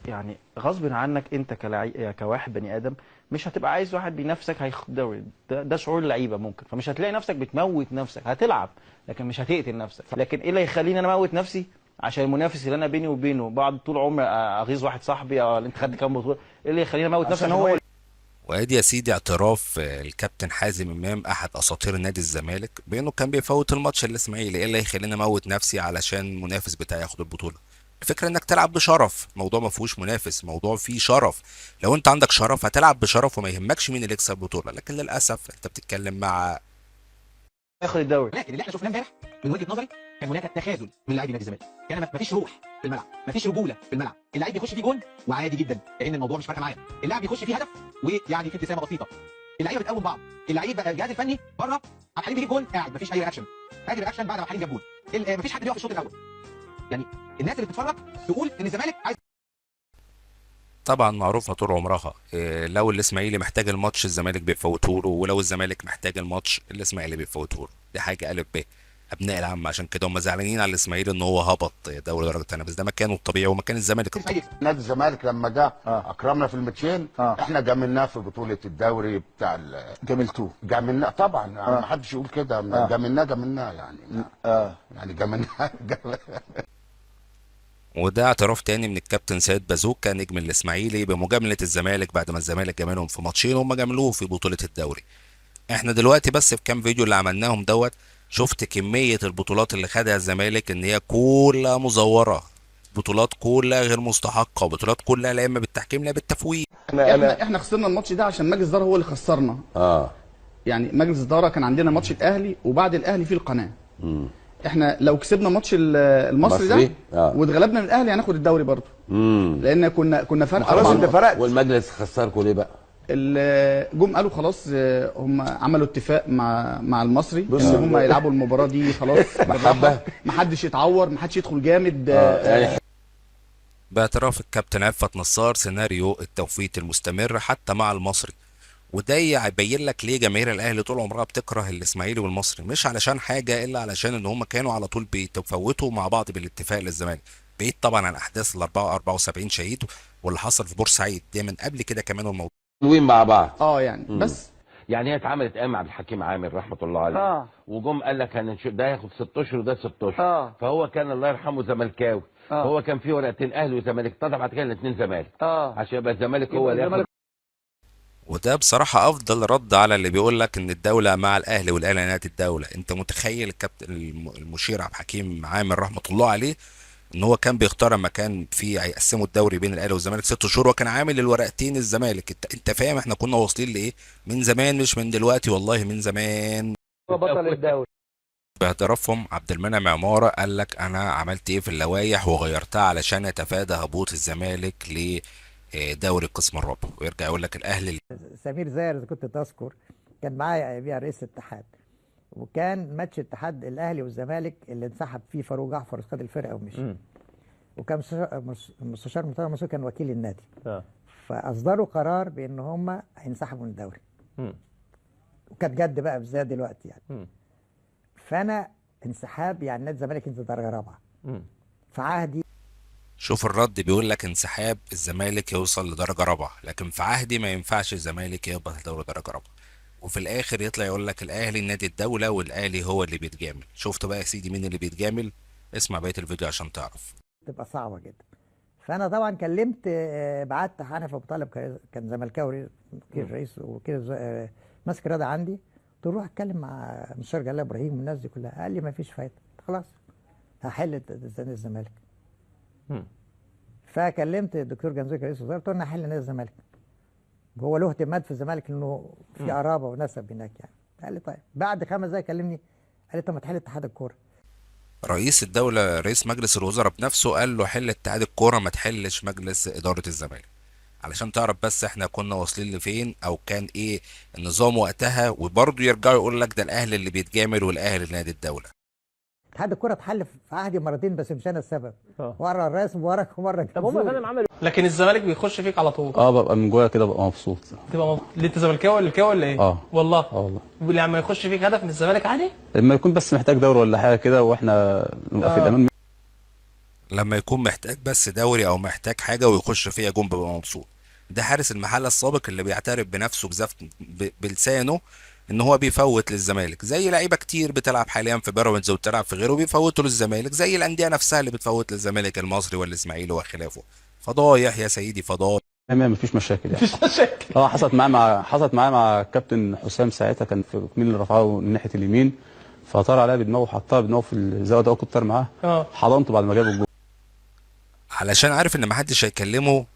يعني غصب عنك انت كواحد بني ادم مش هتبقى عايز واحد بينافسك هياخد دوري. ده شعور اللعيبه ممكن، فمش هتلاقي نفسك بتموت نفسك، هتلعب لكن مش هتقتل نفسك. لكن ايه اللي يخليني انا اموت نفسي عشان المنافس اللي انا بيني وبينه بقعد طول عمري اغيظ واحد صاحبي او انت خدت كام بطوله؟ ايه اللي يخليني اموت نفسي عشان هو وادي يا سيدي اعتراف الكابتن حازم امام احد اساطير نادي الزمالك بانه كان بيفوت الماتش الاسماعيلي. ايه اللي يخليني اموت نفسي علشان المنافس بتاعي ياخد البطوله؟ الفكره انك تلعب بشرف، موضوع ما فيهوش منافس، موضوع فيه شرف. لو انت عندك شرف هتلعب بشرف وما يهمكش مين اللي يكسب البطوله، لكن للاسف انت بتتكلم مع ياخد الدوري. لكن اللي احنا شفناه امبارح من وجهه نظري كان هناك تخاذل من لاعبي نادي الزمالك. كان ما فيش روح في الملعب، ما فيش رجوله في الملعب. اللعيب بيخش فيه جون وعادي جدا كأن الموضوع مش فارقه معاه. اللاعب بيخش فيه هدف ويعني في ابتسامه بسيطه. اللعيبه بتقوم بعض. اللعيب الجهاز الفني بره عبد الحليم بيجيب جون قاعد ما فيش اي رياكشن. ادي رياكشن بعد ما عبد الحليم جاب جون. ما فيش حد بيقف في الشوط الاول. يعني الناس اللي بتتفرج تقول ان الزمالك عايز. طبعا معروفه طول عمرها لو الاسماعيلي محتاج الماتش الزمالك بيفوته له، ولو الزمالك محتاج الماتش الاسماعيلي بيفوته له. دي حاجه الف ب ابناء العم، عشان كده هم زعلانين على الاسماعيلي ان هو هبط دوري درجه ثانيه، بس ده مكانه الطبيعي ومكان الزمالك الطبيعي. نادي الزمالك لما جه اكرمنا في الماتشين احنا جاملناه في بطوله الدوري بتاع جاملتوه. جاملناه طبعا، ما حدش يقول كده. جاملناه يعني يعني جاملناه وده اعتراف تاني من الكابتن سيد بازوكا نجم الاسماعيلي بمجامله الزمالك بعد ما الزمالك جاملهم في ماتشين وهم جاملوه في بطوله الدوري. احنا دلوقتي بس في كام فيديو اللي عملناهم شفت كميه البطولات اللي خدها الزمالك ان هي كلها مزوره، بطولات كلها غير مستحقه، بطولات كلها لا اما بالتحكيم لا بالتفويض. احنا خسرنا الماتش ده عشان مجلس الاداره هو اللي خسرنا. يعني مجلس الاداره كان عندنا ماتش الاهلي وبعد الاهلي في القناه. احنا لو كسبنا ماتش المصري ده واتغلبنا من الاهلي هناخد الدوري برضه. لان كنا فرق خلاص انت فرقت. والمجلس خسركم ليه بقى؟ جم قالوا خلاص هم عملوا اتفاق مع المصري ان هم يلعبوا المباراه دي خلاص محبه، ما حدش يتعور، ما حدش يدخل جامد. يعني باعتراف الكابتن عفت نصار سيناريو التوفيت المستمر حتى مع المصري، وده يبين لك ليه جماهير الاهلي طول عمرها بتكره الاسماعيلي والمصري، مش علشان حاجه الا علشان ان هم كانوا على طول بيتفوتوا مع بعض بالاتفاق للزمالك. بعيد طبعا عن احداث ال 74 شهيد واللي حصل في بورسعيد، ده من قبل كده كمان الموضوع حلوين مع بعض. يعني بس يعني هي اتعملت ايام عبد الحكيم عامر رحمه الله عليه. وجم قال لك ده ياخد 6 اشهر وده 6 اشهر. فهو كان الله يرحمه زملكاوي. هو كان في ورقتين اهلي وزمالك، طلع بعد كده الاثنين زمالك عشان يبقى الزمالك هو اللي ياخد. وده بصراحة أفضل رد على اللي بيقول لك إن الدولة مع الأهلي والأهلي نادي الدولة. أنت متخيل الكابتن المشير عبد الحكيم عامر رحمة الله عليه إن هو كان بيختار لما كان في هيقسموا الدوري بين الأهلي والزمالك 6 شهور وكان عامل الورقتين الزمالك. أنت فاهم إحنا كنا واصلين لإيه؟ من زمان، مش من دلوقتي، والله من زمان. هو بطل الدوري. باعترافهم عبد المنعم عمارة قال لك أنا عملت إيه في اللوائح وغيرتها علشان يتفادى هبوط الزمالك لدوري القسم الرابع، ويرجع يقول لك الأهلي. سمير زاهر اذا كنت تذكر كان معايا بيها رئيس الاتحاد، وكان ماتش الاتحاد الاهلي والزمالك اللي انسحب فيه فاروق جعفر خد الفرقه ومشي. وكان مستشار مرتضى منصور كان وكيل النادي. فاصدروا قرار بان هم هينسحبوا من الدوري. وكانت جد بقى بالذات دلوقتي يعني. فانا انسحاب يعني نادي الزمالك ينزل درجه رابعه. في عهدي شوف الرد بيقول لك انسحاب الزمالك يوصل لدرجه رابعه، لكن في عهدي ما ينفعش الزمالك يهبط دوري درجه رابعه. وفي الاخر يطلع يقول لك الاهلي نادي الدوله والاهلي هو اللي بيتجامل. شفت بقى يا سيدي مين اللي بيتجامل؟ اسمع بقيه الفيديو عشان تعرف. تبقى صعبه جدا. فانا طبعا كلمت بعت حنفي ابو طالب كان زملكاوي وكيل رئيس وكيل ماسك رياضه عندي، قلت له روح اتكلم مع مستشار جلال ابراهيم والناس دي كلها. قال لي ما فيش فايده، خلاص هحل الزمالك. فكلمت الدكتور جنزوي رئيس الوزراء، قلت له انا هحل نادي الزمالك. هو له اعتماد في الزمالك لانه في قرابه ونسب هناك يعني. قال لي طيب. بعد 5 دقايق كلمني قال لي طب ما تحل اتحاد الكوره. رئيس الدوله رئيس مجلس الوزراء بنفسه قال له حل اتحاد الكوره ما تحلش مجلس اداره الزمالك. علشان تعرف بس احنا كنا واصلين لفين او كان ايه النظام وقتها. وبرضه يرجعوا يقول لك ده الاهلي اللي بيتجامل والاهلي نادي الدوله. اتحاد الكوره اتحل في عهدي مرتين بس مش انا السبب. مره الرئيس مبارك ومره طب هم فعلا عملوا لكن الزمالك بيخش فيك على طول. ببقى من جوايا كده ببقى مبسوط. تبقى مبسوط ليه؟ انت زملكاوي ولا الكاوي ولا ايه؟ والله والله لما يخش فيك هدف من الزمالك عادي؟ لما يكون بس محتاج دوري ولا حاجه كده واحنا نبقى في الامان. لما يكون محتاج بس دوري او محتاج حاجه ويخش فيها جون بيبقى مبسوط. ده حارس المحله السابق اللي بيعترف بنفسه بلسانه ان هو بيفوت للزمالك، زي لعيبه كتير بتلعب حاليا في بيراميدز وبتلعب في غيره بيفوتوا للزمالك، زي الانديه نفسها اللي بتفوت للزمالك، المصري والاسماعيلي وخلافه. فضايح يا سيدي فضايح. تمام مفيش مشاكل يعني. مفيش مشاكل. حصلت معاه مع كابتن حسام ساعتها، كان في مين اللي رفعه من ناحيه اليمين، فطار عليها بدماغه وحطها بدماغه في الزاويه ده، كنت طار معاه حضنته بعد ما جاب الجول. علشان عارف ان محدش هيكلمه،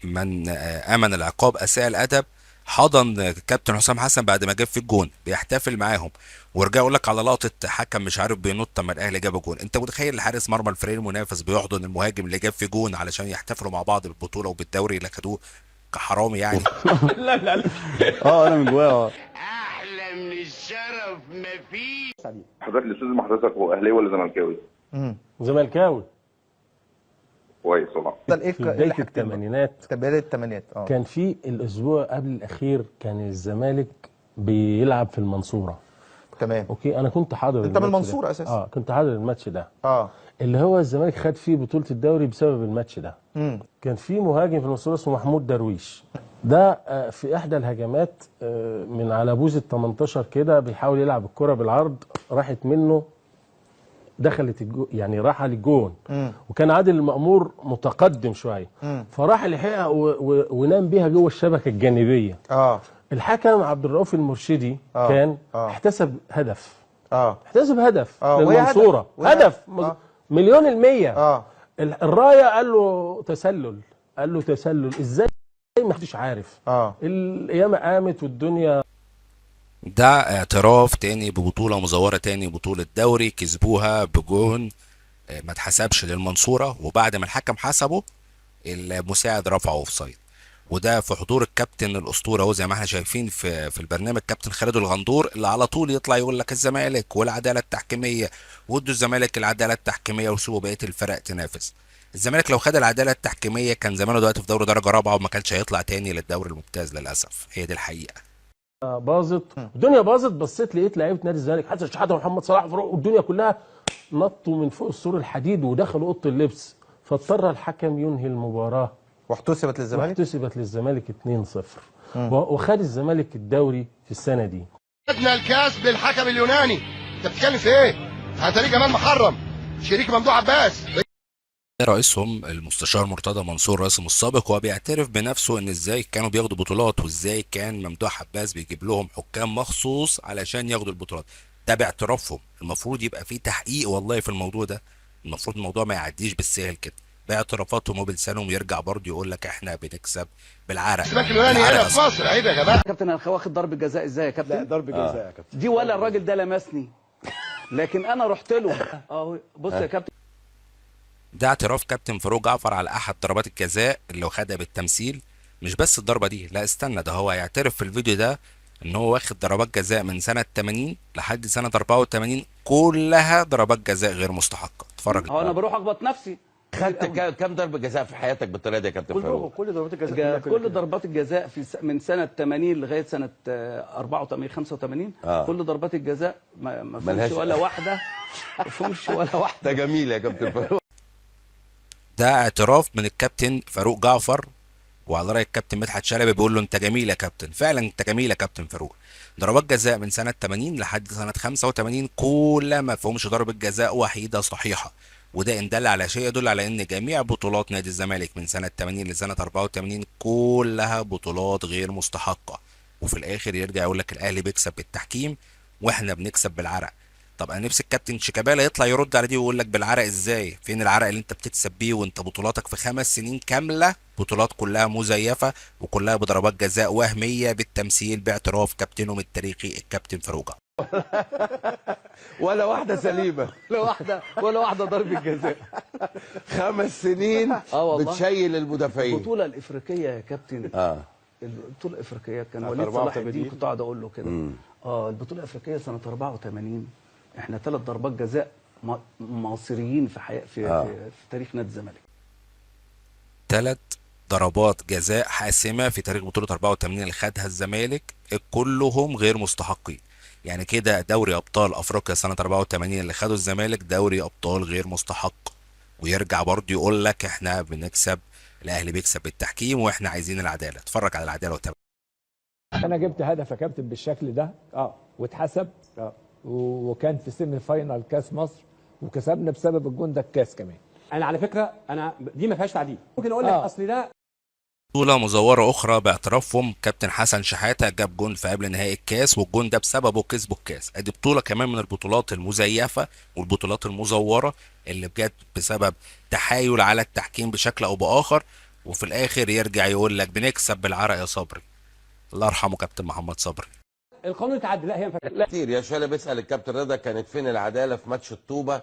من امن العقاب اساء الادب، حضن كابتن حسام حسن بعد ما جاب في الجون بيحتفل معاهم، ورجع يقول لك على لقطه حكم مش عارف بينط لما الاهلي جاب جون. انت متخيل حارس مرمى الفريق المنافس بيحضن المهاجم اللي جاب في جون علشان يحتفلوا مع بعض بالبطوله وبالدوري اللي خدوه كحرامي يعني؟ لا لا لا. انا من جوايا احلى من الشرف مفيش. حضرتك الاستاذ حضرتك هو اهلاوي ولا زملكاوي؟ زملكاوي. كويس والله. في بدايه الثمانينات. بدايه الثمانينات كان في الاسبوع قبل الاخير كان الزمالك بيلعب في المنصوره. تمام. اوكي انا كنت حاضر. انت من المنصوره اساسا؟ كنت حاضر الماتش ده. اللي هو الزمالك خد فيه بطوله الدوري بسبب الماتش ده. كان في مهاجم في المنصوره اسمه محمود درويش. ده في احدى الهجمات من على بوز ال 18 كده بيحاول يلعب الكره بالعرض، راحت منه دخلت يعني راح للجون. وكان عادل المأمور متقدم شويه، فراح لحقها ونام بيها جوه الشبكه الجانبيه. الحكم عبد الرؤوف المرشدي كان احتسب هدف. احتسب هدف للمنصوره، هدف مليون المية. الرايه قال له تسلل. ازاي؟ ما حدش عارف. القيامه قامت والدنيا. ده اعتراف تاني ببطولة مزورة تاني، بطولة دوري كسبوها بجون ما اتحسبش للمنصورة، وبعد ما الحكم حسبه المساعد رفعه اوفسايد. وده في حضور الكابتن الاسطوره اهو زي ما احنا شايفين في البرنامج، كابتن خالد الغندور، اللي على طول يطلع يقول لك الزمالك والعداله التحكيميه، وادوا الزمالك العداله التحكيميه وسيبوا بقيه الفرق تنافس. الزمالك لو خد العداله التحكيميه كان زمانه دلوقتي في دوري درجه رابعه وما كانش هيطلع تاني للدوري الممتاز للاسف. هي دي الحقيقه. باظت الدنيا، بصيت لقيت لعيبه نادي الزمالك حسن شحاته ومحمد صلاح فاروق والدنيا كلها نطوا من فوق السور الحديد ودخلوا اوضه اللبس، فاضطر الحكم ينهي المباراه واحتسبت للزمالك 2-0 وخد الزمالك الدوري في السنه دي. خدنا الكاس بالحكم اليوناني. انت بتتكلم في ايه؟ هتلاقي جمال محرم شريك ممدوح عباس. رئيسهم المستشار مرتضى منصور راسم السابق، هو بيعترف بنفسه ان ازاي كانوا بياخدوا بطولات وازاي كان ممدوح عباس بيجيب لهم حكام مخصوص علشان ياخدوا البطولات. ده باعترافهم. المفروض يبقى في تحقيق والله في الموضوع ده، المفروض الموضوع ما يعديش بالسهل كده. باعترافاتهم وبلسانهم يرجع برضه يقول لك احنا بنكسب بالعرق. السباك اليوناني هنا في مصر عيب يا جماعه. كابتن انا واخد ضربه جزاء ازاي يا كابتن؟ لا ضربه جزاء يا كابتن دي ولا الراجل ده لمسني لكن انا رحت له بص يا كابتن. ده اعتراف كابتن فاروق جعفر على احد ضربات الجزاء اللي خدها بالتمثيل. مش بس الضربه دي، لا استنى، ده هو هيعترف في الفيديو ده ان هو واخد ضربات جزاء من سنه 80 لحد سنه 84 كلها ضربات جزاء غير مستحقه. اتفرج. انا بروح اخبط نفسي. خدت كام ضربه جزاء في حياتك بالطريقه دي يا كابتن فاروق؟ كل ضربات الجزاء كل ضربات الجزاء من سنه 80 لغايه سنه 84 85 كل ضربات الجزاء ما فيهمش ولا واحده. ما فيهمش ولا واحده. ده جميل يا كابتن فاروق. ده اعتراف من الكابتن فاروق جعفر، وعلى راي الكابتن مدحت شلبي بيقول له انت جميل يا كابتن. فعلا انت جميل يا كابتن فاروق. ضربات جزاء من سنه 80 لحد سنه 85 كلها ما فيهمش ضربه جزاء وحيده صحيحه. وده ان دل على شيء يدل على ان جميع بطولات نادي الزمالك من سنه 80 لسنه 84 كلها بطولات غير مستحقه. وفي الاخر يرجع يقول لك الاهلي بيكسب بالتحكيم واحنا بنكسب بالعرق. طب انا نفسي الكابتن شيكابالا يطلع يرد على دي ويقول لك بالعرق ازاي؟ فين العرق اللي انت بتكسب بيه وانت بطولاتك في 5 سنين كامله بطولات كلها مزيفه وكلها بضربات جزاء وهميه بالتمثيل باعتراف كابتنهم التاريخي الكابتن فاروق. ولا واحده سليمه. ولا واحده ضربه جزاء. 5 سنين بتشيل المدافعين. البطوله الافريقيه يا كابتن. البطوله الافريقيه كان وليد صلاح الدين كنت قاعد اقول له كده. البطوله الافريقيه سنه 84 احنا 3 ضربات جزاء مصريين في تاريخ نادي الزمالك. 3 ضربات جزاء حاسمه في تاريخ بطوله 84 اللي خدها الزمالك كلهم غير مستحقين. يعني كده دوري ابطال افريقيا سنه 84 اللي خدوا الزمالك دوري ابطال غير مستحق. ويرجع برضه يقول لك احنا بنكسب، الاهلي بيكسب بالتحكيم واحنا عايزين العداله. اتفرج على العداله وتابع. انا جبت هدف يا كابتن بالشكل ده واتحسب وكان في سيمي فاينال كاس مصر وكسبنا بسبب الجون ده الكاس كمان. انا على فكره دي ما فيهاش تعديل. ممكن اقول لك اصل ده بطولة مزورة أخرى باعترافهم. كابتن حسن شحاتة جاب جون في قبل نهائي الكاس والجون ده بسببه كسبوا الكاس. ادي بطولة كمان من البطولات المزيفة والبطولات المزورة اللي بجد بسبب تحايل على التحكيم بشكل أو بآخر، وفي الآخر يرجع يقول لك بنكسب بالعرق يا صبري. الله يرحمه كابتن محمد صبري. القانون اتعدل. لا هي كتير يا شوالة بيسأل الكابتن رضا كانت فين العدالة في ماتش الطوبة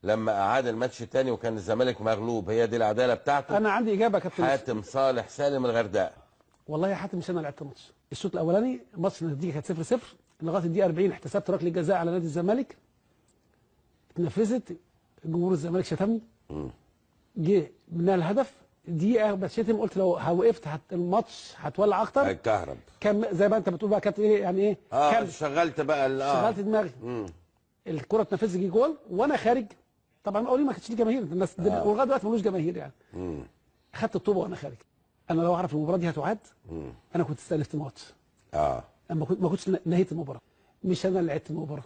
لما أعاد الماتش تاني وكان الزمالك مغلوب؟ هي دي العدالة بتاعته؟ انا عندي اجابه يا كابتن حاتم صالح سالم الغردقه. والله يا حاتم مش انا لعبت الماتش. الشوط الاولاني ماتش النتيجه كانت 0-0 لغايه الدقيقه 40 احتسبت ركله جزاء على نادي الزمالك اتنفذت، جمهور الزمالك شتمني، جه منها الهدف دقيقه بتشتم، قلت لو وقفت الماتش هتولع اكتر هيتكهرب. كان زي ما انت بتقول بقى كابتن ايه يعني ايه شغلت بقى شغلت دماغي. الكره اتنفذت جه جول وانا خارج. طبعا اولي ما كانتش ليه جماهير الناس ولغايه دلوقتي ملوش جماهير يعني. خدت الطوبه وانا خارج. انا لو اعرف المباراه دي هتعاد انا كنت استلفت الماتش. انا ما كنتش نهيت المباراه. مش انا اللي لعبت المباراه.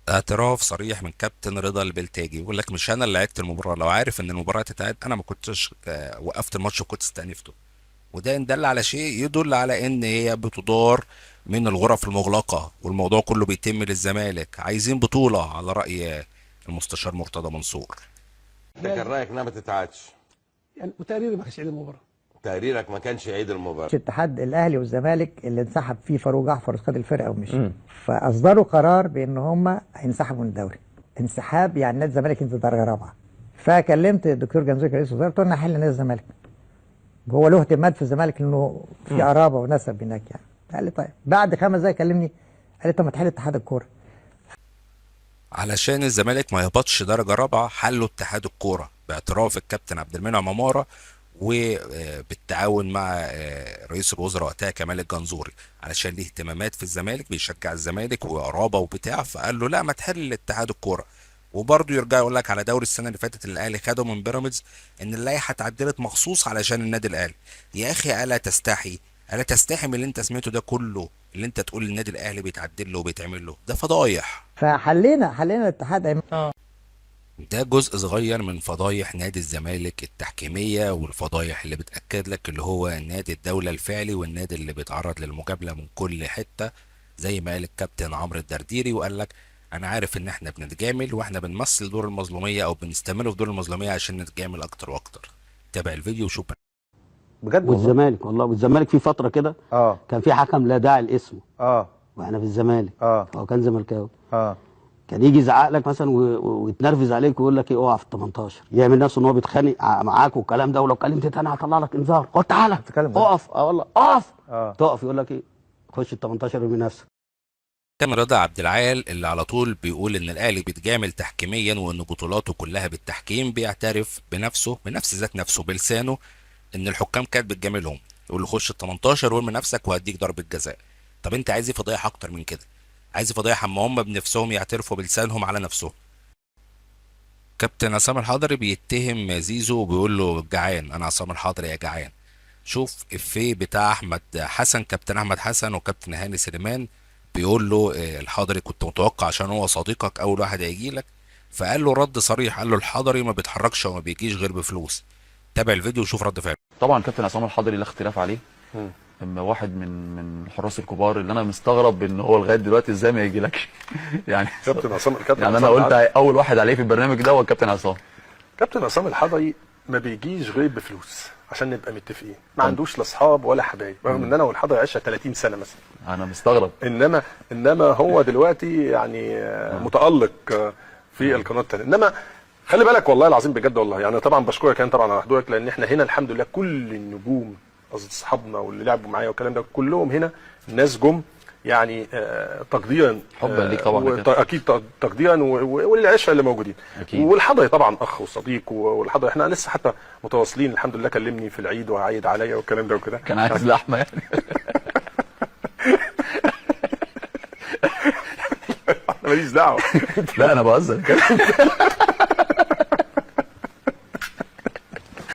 اعتراف صريح من كابتن رضا البلتاجي، يقول لك مش انا اللي لعبت المباراه، لو عارف ان المباراه هتتعاد انا ما كنتش وقفت الماتش وكنت استأنفته. وده ان دل على شيء يدل على ان هي بتدار من الغرف المغلقه والموضوع كله بيتم للزمالك. عايزين بطوله على راي المستشار مرتضى منصور. ده كان رايك انها ما تتعادش يعني، وتقريري ما كانش عيد المباراه. تقريرك ما كانش عيد المباراه. اتحاد الاهلي والزمالك اللي انسحب فيه فاروق جعفر خد الفرقه ومشي، فاصدروا قرار بان هم هينسحبوا من الدوري. انسحاب يعني نادي الزمالك ينزل درجه رابعه. فكلمت الدكتور جنزوكي رئيس الوزراء قلت له انا هحل نادي الزمالك. هو له اعتماد في الزمالك لانه في قرابه ونسب هناك يعني. قال لي طيب. بعد 5 دقايق كلمني قال لي طب ما تحل اتحاد الكوره. علشان الزمالك ما يهبطش درجه رابعه حلوا اتحاد الكوره باعتراف الكابتن عبد المنعم عماره وبالتعاون مع رئيس الوزراء وقتها كمال الجنزوري، علشان ليه اهتمامات في الزمالك بيشجع الزمالك وقرابه وبتاع، فقال له لا ما تحل اتحاد الكوره. وبرضه يرجع يقول لك على دوري السنه اللي فاتت اللي الاهلي خده من بيراميدز ان اللائحه اتعدلت مخصوص علشان النادي الاهلي. يا اخي الا تستحي؟ الا تستحي من اللي انت سمعته ده كله، اللي انت تقول النادي الاهلي بيتعدل له وبيتعمل له؟ ده فضايح. فحلينا الاتحاد. ده جزء صغير من فضايح نادي الزمالك التحكيميه والفضايح اللي بتاكد لك اللي هو نادي الدوله الفعلي والنادي اللي بيتعرض للمجامله من كل حته، زي ما قال الكابتن عمرو الدرديري وقال لك انا عارف ان احنا بنتجامل واحنا بنمثل دور المظلوميه او بنستمر في دور المظلوميه عشان نتجامل اكتر واكتر. تابع الفيديو وشوف بجد. والزمالك والزمالك في فتره كده كان في حكم لا داعي لاسمه واحنا في الزمالك هو كان زملكاوي كان يجي يزعق لك مثلا ويتنرفز عليك ويقول لك ايه اقف في 18، يعمل نفسه ان هو بيتخانق معاك والكلام ده، ولو كلمت تاني هطلع لك انذار. قلت تعالى اقف والله اقف تقف يقول لك ايه خش ال 18 ارمي نفسك. كان رضا عبد العال اللي على طول بيقول ان الاهلي بيتجامل تحكيميا وان بطولاته كلها بالتحكيم، بيعترف بنفسه بنفس ذات نفسه بلسانه ان الحكام كانت بتجاملهم، يقول له خش ال 18 وارمي نفسك وهديك ضربه جزاء. طب انت عايز ايه فضايح اكتر من كده؟ عايز فضايح اما هم بنفسهم يعترفوا بلسانهم على نفسهم. كابتن عصام الحضري بيتهم زيزو وبيقول له جعان، انا عصام الحضري يا جعان. شوف افيه بتاع احمد حسن، كابتن احمد حسن وكابتن هاني سليمان، بيقول له الحضري كنت متوقع عشان هو صديقك اول واحد هيجي لك، فقال له رد صريح، قال له الحضري ما بيتحركش وما بيجيش غير بفلوس. تابع الفيديو وشوف رد فعله. طبعا كابتن عصام الحضري لا اختلاف عليه، اما واحد من الحراس الكبار اللي انا مستغرب ان هو لغايه دلوقتي ازاي ما يجيلكش يعني كابتن عصام يعني انا قلت اول واحد عليه في البرنامج ده هو الكابتن عصام. كابتن عصام الحضري ما بيجيش غير بفلوس عشان نبقى متفقين، ما عندوش لا اصحاب ولا حبايب، رغم ان انا والحضري عشنا 30 سنه مثلا. انا مستغرب. انما هو دلوقتي يعني متالق في القناه الثانيه. انما خلي بالك والله العظيم بجد والله، يعني طبعا بشكرك يعني طبعا على حضورك، لان احنا هنا الحمد لله كل النجوم اصحابنا واللي لعبوا معايا والكلام ده كلهم هنا ناس جم يعني تقديرا حبا ليك طبعا اكيد تقديرا وللعشره اللي موجودين أكيد. والحضري طبعا اخ وصديق، والحضري احنا لسه حتى متواصلين الحمد لله، كلمني في العيد وعايد عليا والكلام ده وكده. كان عايز لحمه يعني ماليش دعوه لا انا بهزر